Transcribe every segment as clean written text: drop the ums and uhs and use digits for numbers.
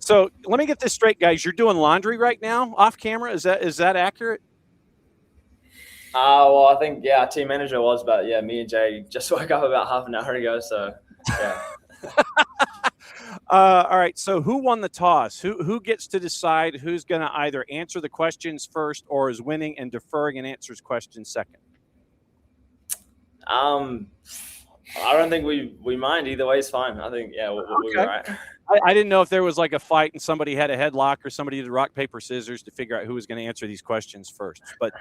So let me get this straight, guys. You're doing laundry right now off camera. Is that accurate? Well, I think, our team manager was, but me and Jay just woke up about half an hour ago. So, yeah. All right. So who won the toss? Who gets to decide who's going to either answer the questions first or is winning and deferring and answers questions second? I don't think we mind. Either way is fine. I think, we'll be right. I didn't know if there was like a fight and somebody had a headlock or somebody did rock, paper, scissors to figure out who was going to answer these questions first. But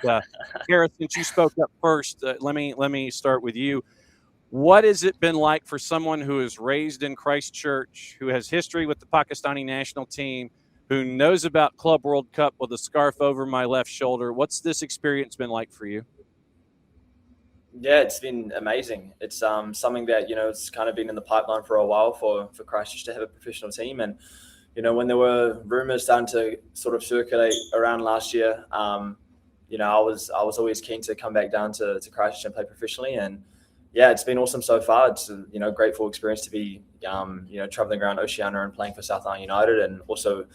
Gareth, since you spoke up first, let me start with you. What has it been like for someone who is raised in Christchurch, who has history with the Pakistani national team, who knows about Club World Cup with a scarf over my left shoulder? What's this experience been like for you? Yeah, it's been amazing. It's something that, it's kind of been in the pipeline for a while for Christchurch to have a professional team. And, when there were rumors starting to sort of circulate around last year, I was always keen to come back down to Christchurch and play professionally. And yeah, it's been awesome so far. It's a grateful experience to be, traveling around Oceania and playing for South Island United, and also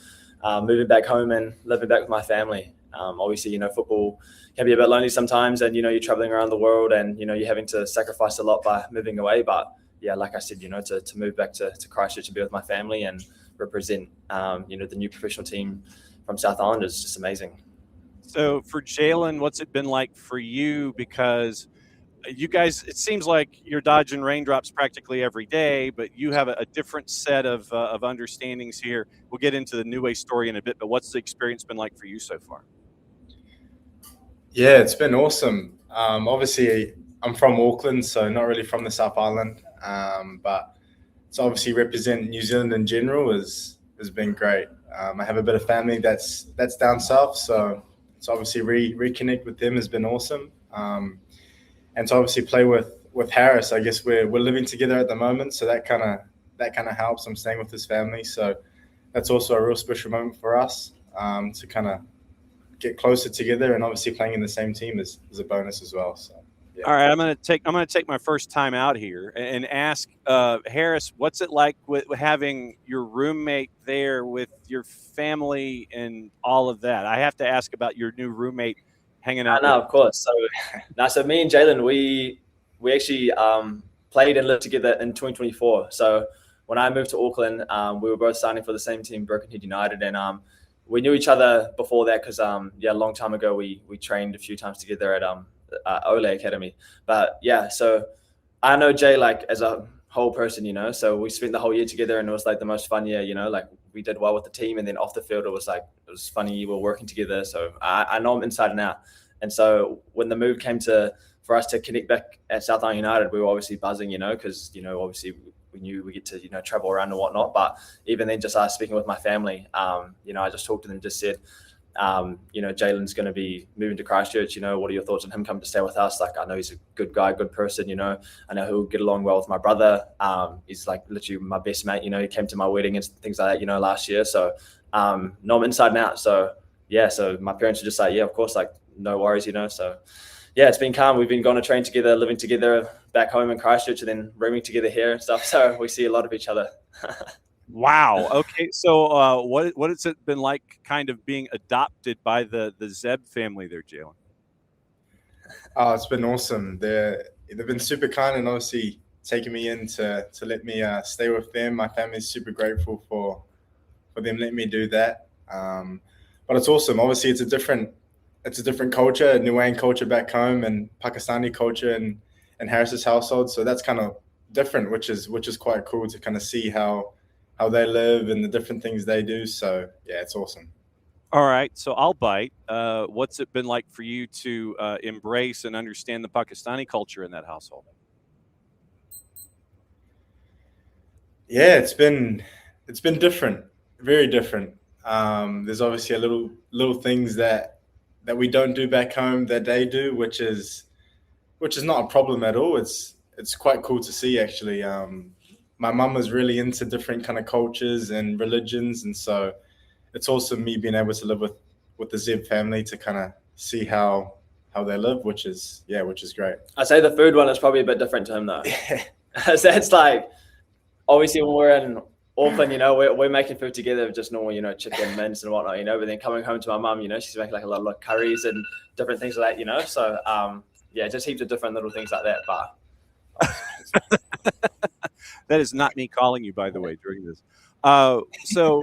moving back home and living back with my family. Obviously, football can be a bit lonely sometimes, and, you're traveling around the world and, you're having to sacrifice a lot by moving away. But yeah, like I said, to move back to Christchurch and be with my family and represent, the new professional team from South Island is just amazing. So for Jaylen, what's it been like for you? Because you guys, it seems like you're dodging raindrops practically every day, but you have a different set of understandings here. We'll get into the Niue story in a bit, but what's the experience been like for you so far? Yeah, it's been awesome. Obviously, I'm from Auckland, so not really from the South Island, but to obviously represent New Zealand in general has been great. I have a bit of family that's down south, so obviously reconnect with them has been awesome. And to obviously play with Harris, I guess we're living together at the moment, so that kind of helps. I'm staying with his family, so that's also a real special moment for us to kind of get closer together, and obviously playing in the same team is a bonus as well. So yeah. All right, I'm gonna take my first time out here and ask Harris, what's it like with having your roommate there with your family and all of that? I have to ask about your new roommate hanging out. No, of course. So me and Jaylen, we actually played and lived together in 2024. So when I moved to Auckland, we were both signing for the same team, Birkenhead United, and we knew each other before that because a long time ago we trained a few times together at Ole Academy. But yeah, so I know Jay like as a whole person, so we spent the whole year together, and it was like the most fun year, like we did well with the team, and then off the field it was funny. We were working together, so I know him inside and out. And so when the move came for us to connect back at South Island United, we were obviously buzzing, because obviously we knew we get to travel around and whatnot. But even then, just speaking with my family, I just talked to them, just said, Jaylen's going to be moving to Christchurch. What are your thoughts on him coming to stay with us? Like, I know he's a good guy, good person. I know he'll get along well with my brother. He's like literally my best mate. He came to my wedding and things like that, last year. So know him inside and out. So yeah, so my parents were just like, yeah, of course, like no worries, So yeah, it's been calm. We've been going to train together, living together back home in Christchurch, and then rooming together here and stuff. So we see a lot of each other. Wow. Okay. So what has it been like kind of being adopted by the Zeb family there, Jaylen? Oh, it's been awesome. They've been super kind, and obviously taking me in to let me stay with them. My family's super grateful for them letting me do that. But it's awesome. Obviously, it's a different culture, a Niuean culture back home, and Pakistani culture in Harris's household. So that's kind of different, which is quite cool to kind of see how they live and the different things they do. So yeah, it's awesome. All right, so I'll bite. What's it been like for you to embrace and understand the Pakistani culture in that household? Yeah, it's been different, very different. There's obviously a little things that we don't do back home that they do, which is not a problem at all. It's quite cool to see, actually. My mum was really into different kind of cultures and religions, and so it's awesome me being able to live with the Zeb family to kind of see how they live, which is great. I'd say the food one is probably a bit different to him though. So it's like, obviously when we're in Auckland, we're making food together, just normal, chicken, mince and whatnot, but then coming home to my mum, she's making like a lot of curries and different things like that, so just heaps of different little things like that. But that is not me calling you, by the way, during this. So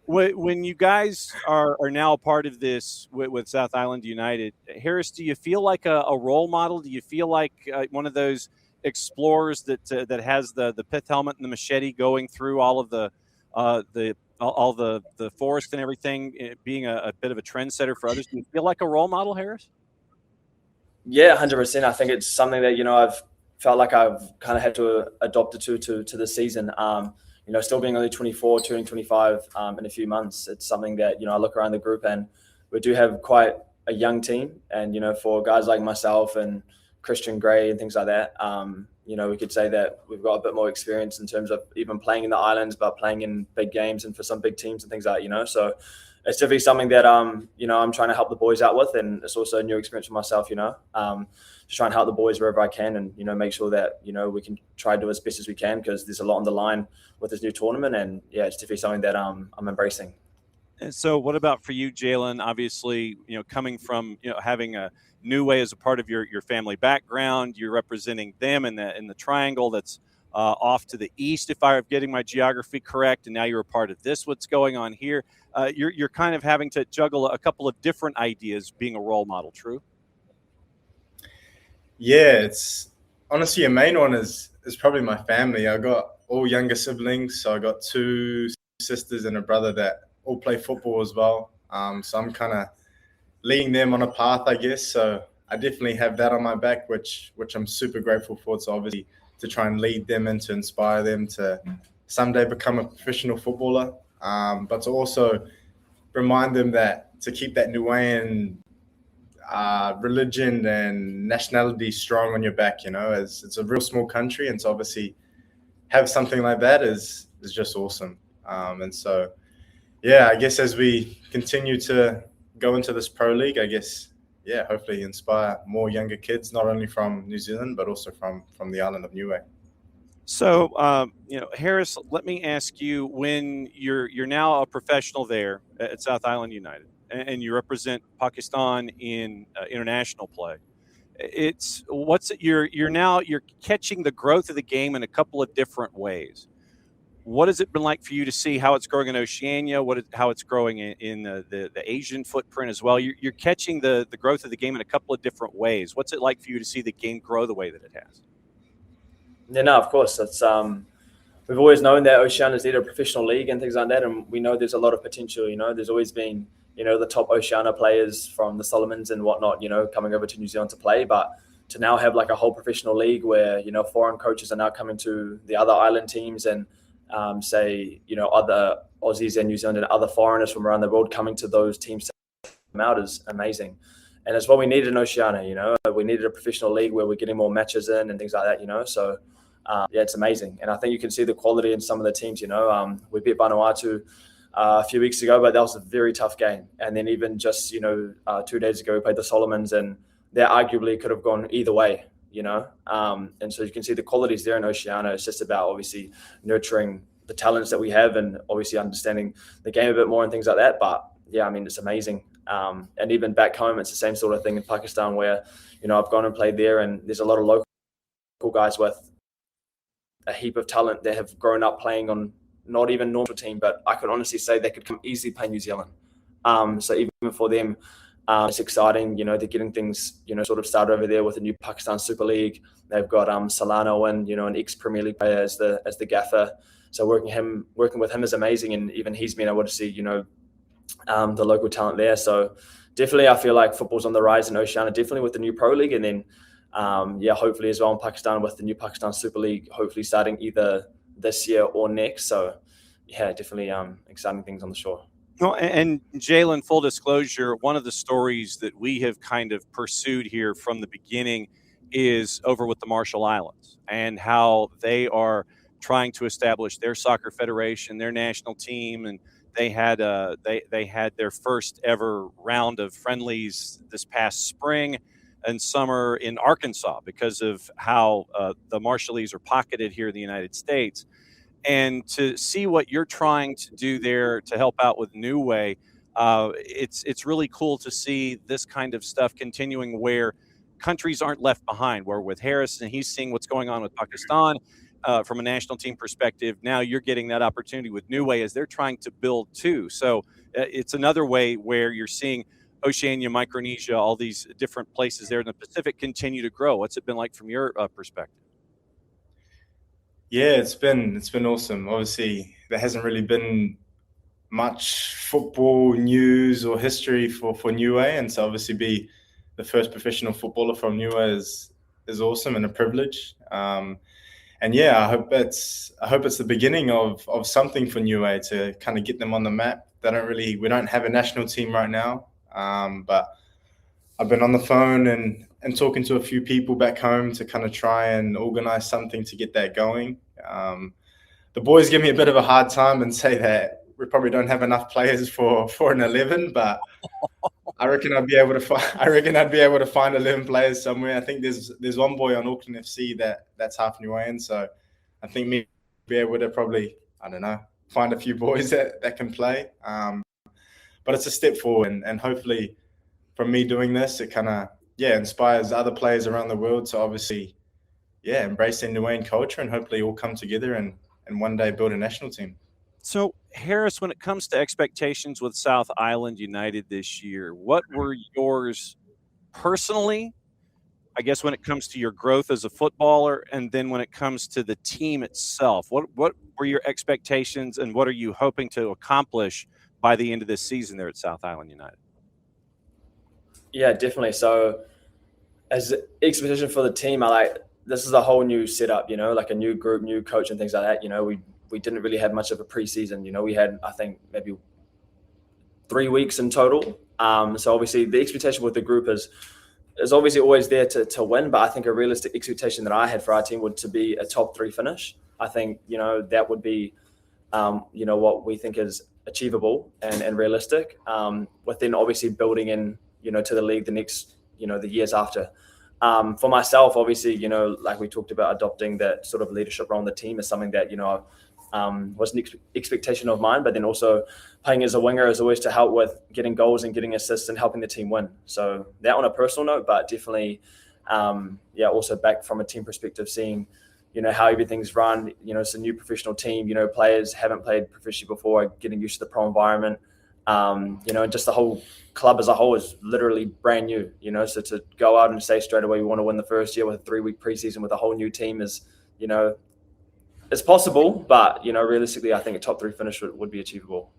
when you guys are now a part of this with South Island United, Harris, do you feel like a role model? Do you feel like one of those explorers that has the pith helmet and the machete going through all of the forest and everything, being a bit of a trendsetter for others? Do you feel like a role model, Harris? Yeah, 100%. I think it's something that I've felt like I've kind of had to adopt it to this season. Still being only 24, turning 25 in a few months, it's something that I look around the group and we do have quite a young team. And for guys like myself and Christian Gray and things like that, we could say that we've got a bit more experience in terms of even playing in the islands, but playing in big games and for some big teams and things like that, So it's definitely something that, I'm trying to help the boys out with. And it's also a new experience for myself, just try and help the boys wherever I can and, make sure that, we can try to do as best as we can because there's a lot on the line with this new tournament. And yeah, it's definitely something that I'm embracing. And so what about for you, Jaylen? Obviously, coming from, having a Niue as a part of your family background, you're representing them in the triangle that's off to the east, if I'm getting my geography correct, and now you're a part of this, what's going on here. You're kind of having to juggle a couple of different ideas being a role model, true? Yeah, it's honestly a main one is probably my family. I got all younger siblings, so I got 2 sisters and a brother that all play football as well. So I'm kind of leading them on a path, I guess. So I definitely have that on my back, which I'm super grateful for. So obviously to try and lead them and to inspire them to someday become a professional footballer, but to also remind them that to keep that Niuean religion and nationality strong on your back, as it's a real small country, and so obviously have something like that is just awesome. And so, yeah, I guess as we continue to go into this pro league, I guess, yeah, hopefully inspire more younger kids, not only from New Zealand, but also from the island of Niue. So, Harris, let me ask you, when you're now a professional there at South Island United, and you represent Pakistan in international play, you're catching the growth of the game in a couple of different ways. What has it been like for you to see how it's growing in Oceania, how it's growing in the Asian footprint as well? You're catching the growth of the game in a couple of different ways. What's it like for you to see the game grow the way that it has? Yeah, no, of course. It's we've always known that Oceania is either a professional league and things like that, and we know there's a lot of potential. There's always been the top Oceania players from the Solomons and whatnot, coming over to New Zealand to play, but to now have like a whole professional league where foreign coaches are now coming to the other island teams and say other Aussies and New Zealand and other foreigners from around the world coming to those teams to come out is amazing. And it's what we needed in Oceania, we needed a professional league where we're getting more matches in and things like that, so yeah, it's amazing. And I think you can see the quality in some of the teams, we beat Vanuatu a few weeks ago, but that was a very tough game. And then even just, 2 days ago, we played the Solomons, and they arguably could have gone either way, and so you can see the qualities there in Oceania. It's just about obviously nurturing the talents that we have and obviously understanding the game a bit more and things like that. But yeah, I mean, it's amazing. And even back home, it's the same sort of thing in Pakistan where, I've gone and played there, and there's a lot of local guys with a heap of talent that have grown up playing on not even normal team, but I could honestly say they could come easily play New Zealand. So even for them, it's exciting. They're getting things, sort of started over there with the new Pakistan Super League. They've got Solano and, an ex-Premier League player as the gaffer. So working with him is amazing. And even he's been able to see, the local talent there. So definitely I feel like football's on the rise in Oceania, definitely with the new Pro League. And then, hopefully as well in Pakistan with the new Pakistan Super League, hopefully starting either this year or next. So yeah, definitely exciting things on the shore. Well, and Jaylen, full disclosure, one of the stories that we have kind of pursued here from the beginning is over with the Marshall Islands and how they are trying to establish their soccer federation, their national team, and they had their first ever round of friendlies this past spring and summer in Arkansas because of how the Marshallese are pocketed here in the United States. And to see what you're trying to do there to help out with Niue, it's really cool to see this kind of stuff continuing where countries aren't left behind. Where with Harrison, he's seeing what's going on with Pakistan from a national team perspective. Now you're getting that opportunity with Niue as they're trying to build too. So it's another way where you're seeing Oceania, Micronesia, all these different places there in the Pacific continue to grow. What's it been like from your perspective? Yeah, it's been awesome. Obviously, there hasn't really been much football news or history for Niue, and so obviously be the first professional footballer from Niue is awesome and a privilege. And yeah, I hope it's the beginning of something for Niue to kind of get them on the map. We don't have a national team right now, but I've been on the phone and talking to a few people back home to kind of try and organize something to get that going. The boys give me a bit of a hard time and say that we probably don't have enough players for an 11, but I reckon I'd be able to find 11 players somewhere. I think there's one boy on Auckland FC that's half Niuean, so I think me be able to probably, I don't know, find a few boys that can play. But it's a step forward, and hopefully from me doing this, it kind of inspires other players around the world to obviously embrace their Niuean culture and hopefully all come together and one day build a national team. So, Harris, when it comes to expectations with South Island United this year, what were yours personally, I guess, when it comes to your growth as a footballer, and then when it comes to the team itself? What were your expectations, and what are you hoping to accomplish by the end of this season there at South Island United? Yeah, definitely. So as expectation for the team, this is a whole new setup, like a new group, new coach and things like that. We didn't really have much of a preseason. We had, I think, maybe 3 weeks in total. So obviously the expectation with the group is obviously always there to win, but I think a realistic expectation that I had for our team would to be a top 3 finish. I think, that would be, what we think is achievable and realistic, with then obviously building in, to the league the next, the years after. For myself, obviously, like we talked about, adopting that sort of leadership role on the team is something that, was an expectation of mine, but then also playing as a winger is always to help with getting goals and getting assists and helping the team win. So that on a personal note, but definitely, also back from a team perspective, seeing, how everything's run, it's a new professional team, players haven't played professionally before, getting used to the pro environment, and just the whole club as a whole is literally brand new, so to go out and say straight away we want to win the first year with a 3-week preseason with a whole new team is, it's possible, but, realistically, I think a top 3 finish would be achievable.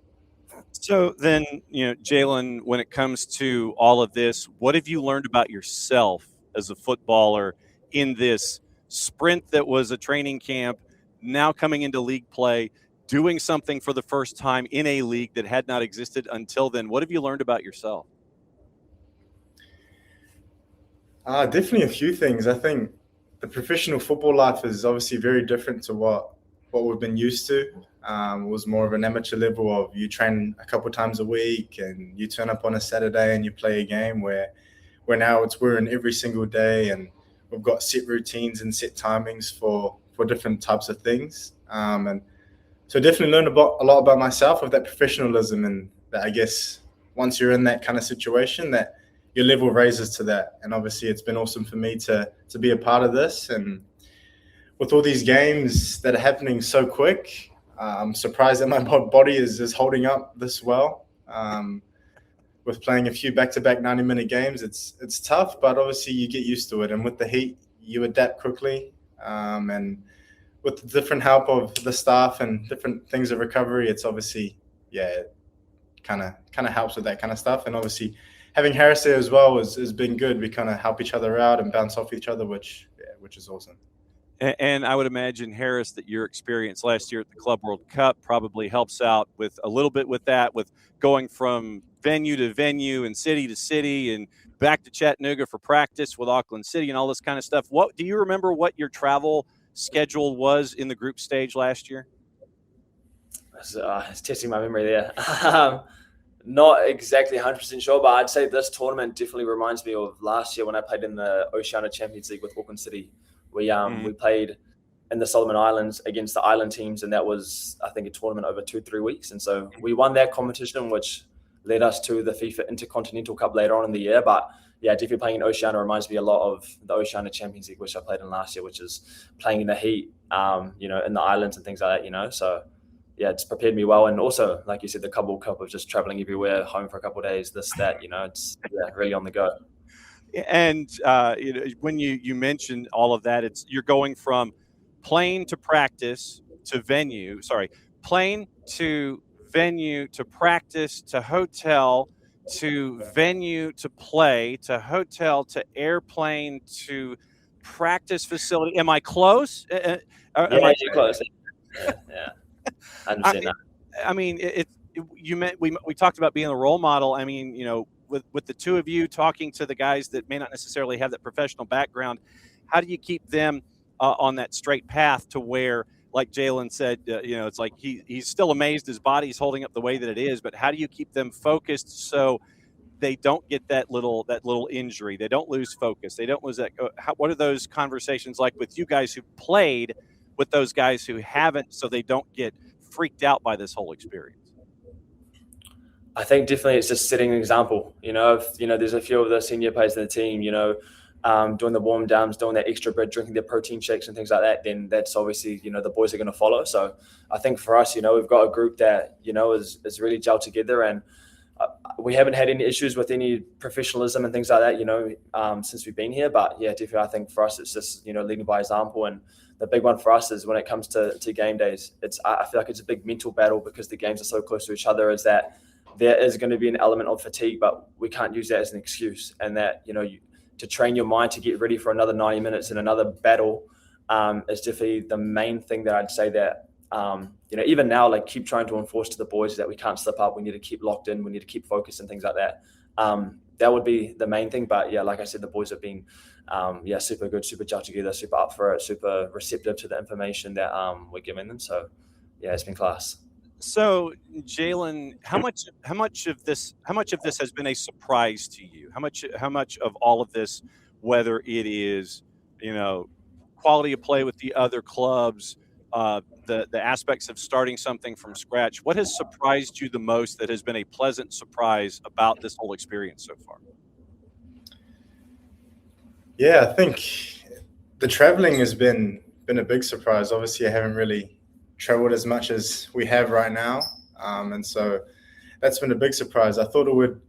So then, Jaylen, when it comes to all of this, what have you learned about yourself as a footballer in this sprint that was a training camp, now coming into league play, doing something for the first time in a league that had not existed until then? What have you learned about yourself? Definitely a few things. I think the professional football life is obviously very different to what we've been used to. It was more of an amateur level of you train a couple times a week and you turn up on a Saturday and you play a game, where now we're in every single day and we've got set routines and set timings for different types of things. And so definitely learned a lot about myself of that professionalism, and that I guess once you're in that kind of situation, that your level raises to that. And obviously it's been awesome for me to be a part of this. And with all these games that are happening so quick, I'm surprised that my body is holding up this well. With playing a few back-to-back 90-minute games, it's tough, but obviously you get used to it. And with the heat, you adapt quickly. And with the different help of the staff and different things of recovery, it's obviously, it kind of helps with that kind of stuff. And obviously having Harris there as well has been good. We kind of help each other out and bounce off each other, which is awesome. And I would imagine, Harris, that your experience last year at the Club World Cup probably helps out with a little bit with that, with going from venue to venue and city to city and back to Chattanooga for practice with Auckland City and all this kind of stuff. What do you remember what your travel schedule was in the group stage last year? It's testing my memory there. Not exactly 100% sure, but I'd say this tournament definitely reminds me of last year when I played in the Oceania Champions League with Auckland City. We played in the Solomon Islands against the island teams, and that was, I think, a tournament over 2-3 weeks. And so we won that competition, which led us to the FIFA Intercontinental Cup later on in the year. But yeah, definitely playing in Oceania reminds me a lot of the Oceania Champions League, which I played in last year, which is playing in the heat, in the islands and things like that, So yeah, it's prepared me well. And also, like you said, the Club World Cup of just traveling everywhere, home for a couple of days, this, that, it's really on the go. And when you mentioned all of that, you're going from plane to practice to venue. Plane to venue to practice to hotel to venue to play to hotel to airplane to practice facility. Am I close? You're close. Yeah. I understand that. I mean, we talked about being a role model. I mean, with the two of you talking to the guys that may not necessarily have that professional background, how do you keep them on that straight path to where, like Jaylen said, it's like he's still amazed his body's holding up the way that it is, but how do you keep them focused so they don't get that little injury, they don't lose focus, they don't lose that? What are those conversations like with you guys who played with those guys who haven't, so they don't get freaked out by this whole experience? I think definitely it's just setting an example. If there's a few of the senior players in the team, doing the warm downs, doing that extra bit, drinking their protein shakes and things like that, then that's obviously, the boys are going to follow. So I think for us, we've got a group that, is really gelled together, and we haven't had any issues with any professionalism and things like that, since we've been here. But yeah, definitely I think for us, it's just, leading by example. And the big one for us is when it comes to game days, I feel like it's a big mental battle because the games are so close to each other, is that there is going to be an element of fatigue, but we can't use that as an excuse. And that, to train your mind to get ready for another 90 minutes in another battle is definitely the main thing that I'd say that, even now, like, keep trying to enforce to the boys that we can't slip up. We need to keep locked in. We need to keep focused and things like that. That would be the main thing. But yeah, like I said, the boys have been, super good, super gelled together, super up for it, super receptive to the information that we're giving them. So yeah, it's been class. So, Jaylen, how much of this has been a surprise to you? How much of all of this, whether it is, quality of play with the other clubs, the aspects of starting something from scratch, what has surprised you the most that has been a pleasant surprise about this whole experience so far? Yeah, I think the traveling has been a big surprise. Obviously, I haven't really traveled as much as we have right now, and so that's been a big surprise. I thought it would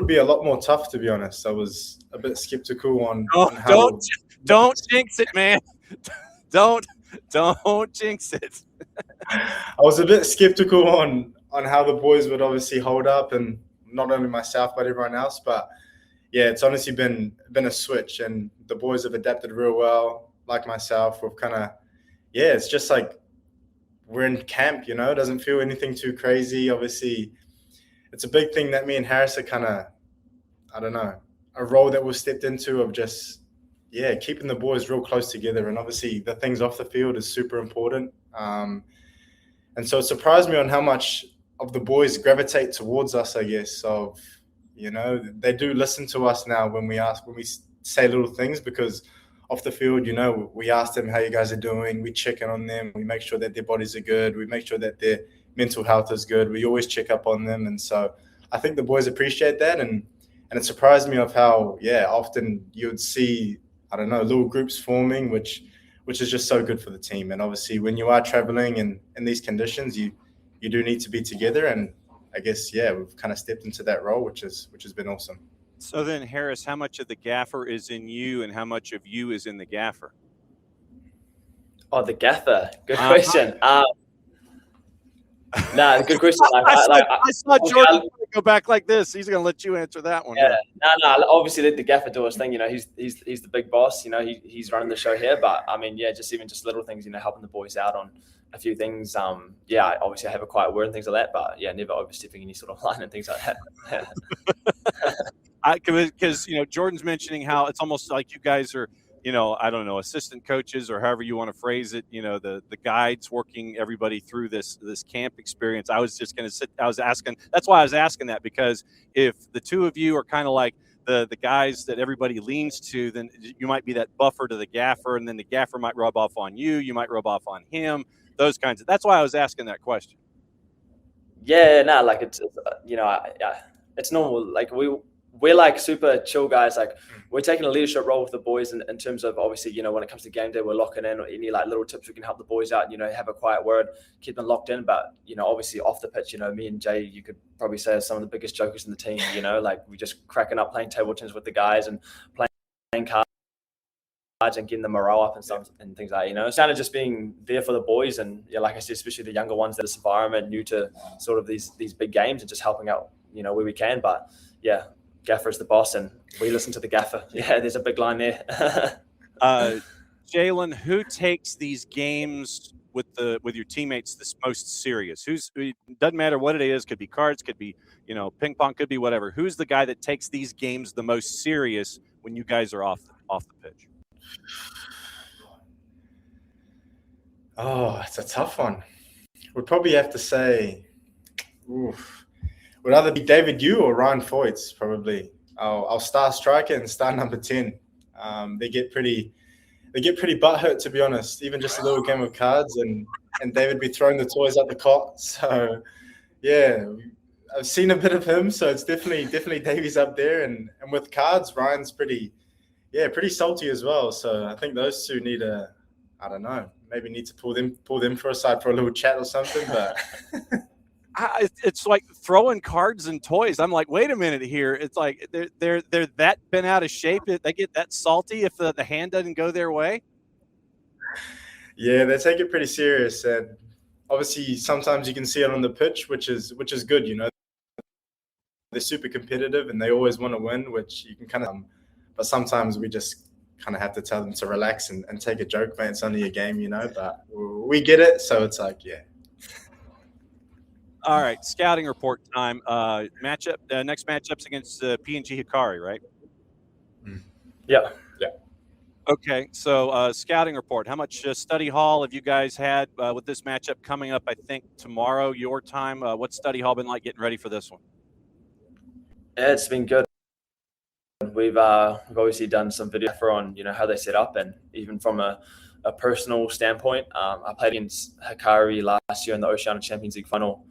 be a lot more tough, to be honest. I was a bit skeptical on how. Don't jinx it, man. Don't jinx it. I was a bit skeptical on how the boys would obviously hold up, and not only myself but everyone else. But yeah, it's honestly been a switch, and the boys have adapted real well. Like myself, we've kind of, it's just like we're in camp, it doesn't feel anything too crazy. Obviously, it's a big thing that me and Harris are kind of, I don't know, a role that we've stepped into of just, keeping the boys real close together. And obviously the things off the field is super important. And so it surprised me on how much of the boys gravitate towards us, I guess, they do listen to us now when we say little things, because off the field, we ask them how you guys are doing. We check in on them. We make sure that their bodies are good. We make sure that their mental health is good. We always check up on them. And so I think the boys appreciate that. And it surprised me of how, often you would see, I don't know, little groups forming, which is just so good for the team. And obviously when you are traveling in these conditions, you do need to be together. And I guess, we've kind of stepped into that role, which has been awesome. So then, Harris, how much of the gaffer is in you and how much of you is in the gaffer? Oh, the gaffer. Good question. Good question. I saw Jordan go back like this. He's going to let you answer that one. Yeah. No. Obviously, let the gaffer do his thing. He's the big boss. He's running the show here. But I mean, just little things. Helping the boys out on a few things. Obviously, I have a quiet word and things like that. But never overstepping any sort of line and things like that. Because Jordan's mentioning how it's almost like you guys are, I don't know, assistant coaches or however you want to phrase it, the guides working everybody through this camp experience. I was just going to that's why I was asking that, because if the two of you are kind of like the guys that everybody leans to, then you might be that buffer to the gaffer, and then the gaffer might rub off on you. You might rub off on him. Those kinds of. That's why I was asking that question. Yeah, no, like it's it's normal. Like we're like super chill guys. Like we're taking a leadership role with the boys in terms of obviously, when it comes to game day, we're locking in, or any like little tips we can help the boys out, have a quiet word, keep them locked in. But, obviously off the pitch, me and Jay, you could probably say are some of the biggest jokers in the team, like we just cracking up playing table tennis with the guys and playing cards and getting the morale up and stuff and things like that, It's kind of just being there for the boys. And like I said, especially the younger ones that this environment, new to sort of these big games, and just helping out, where we can. But yeah, gaffer is the boss and we listen to the gaffer. Yeah, there's a big line there. Jaylen, who takes these games with your teammates the most serious? It doesn't matter what it is, could be cards, could be, ping pong, could be whatever. Who's the guy that takes these games the most serious when you guys are off the pitch? Oh, it's a tough one. We'd probably have to say, would either be David Niue or Ryan Foyt's, probably. Our star striker and star number 10. They get pretty butthurt, to be honest. Even just a little game of cards, and David be throwing the toys at the cot. So yeah, I've seen a bit of him. So it's definitely Davies up there, and with cards, Ryan's pretty salty as well. So I think those two need maybe need to pull them for a side for a little chat or something. But it's like throwing cards and toys. I'm like, wait a minute here. It's like they're that bent out of shape. They get that salty if the hand doesn't go their way. Yeah, they take it pretty serious, and obviously sometimes you can see it on the pitch, which is good. They're super competitive and they always want to win, which you can kind of. But sometimes we just kind of have to tell them to relax and take a joke, mate. It's only a game, but we get it. So it's like, yeah. All right, scouting report time. Next matchup's against PNG Hikari, right? Yeah. Okay, so scouting report. How much study hall have you guys had with this matchup coming up? I think tomorrow, your time. What's study hall been like getting ready for this one? Yeah, it's been good. We've obviously done some video on how they set up, and even from a personal standpoint, I played against Hikari last year in the Oceania Champions League final,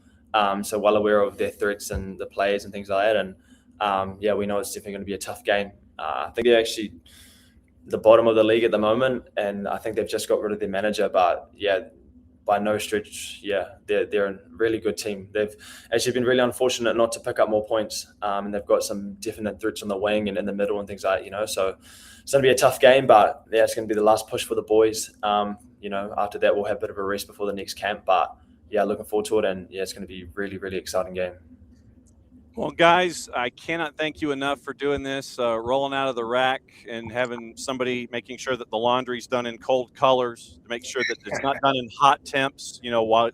so well aware of their threats and the players and things like that. And yeah, we know it's definitely going to be a tough game. I think they're actually the bottom of the league at the moment, and I think they've just got rid of their manager. But yeah, by no stretch, they're a really good team. They've actually been really unfortunate not to pick up more points, and they've got some definite threats on the wing and in the middle and things like that, So it's going to be a tough game, but yeah, it's going to be the last push for the boys. After that, we'll have a bit of a rest before the next camp, but yeah, looking forward to it, and yeah, it's going to be a really, really exciting game. Well, guys, I cannot thank you enough for doing this, rolling out of the rack and having somebody making sure that the laundry's done in cold colors, to make sure that it's not done in hot temps,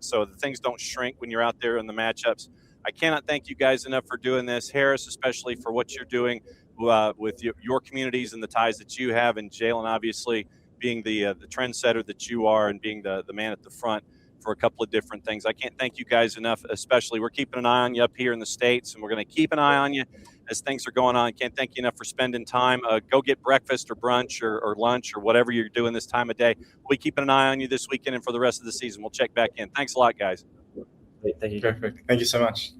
so the things don't shrink when you're out there in the matchups. I cannot thank you guys enough for doing this. Harris, especially for what you're doing with your communities and the ties that you have, and Jaylen, obviously, being the trendsetter that you are and being the man at the front for a couple of different things. I can't thank you guys enough, especially we're keeping an eye on you up here in the States, and we're going to keep an eye on you as things are going on. I can't thank you enough for spending time. Go get breakfast or brunch or lunch or whatever you're doing this time of day. We'll be keeping an eye on you this weekend and for the rest of the season. We'll check back in. Thanks a lot, guys. Thank you. Perfect. Thank you so much.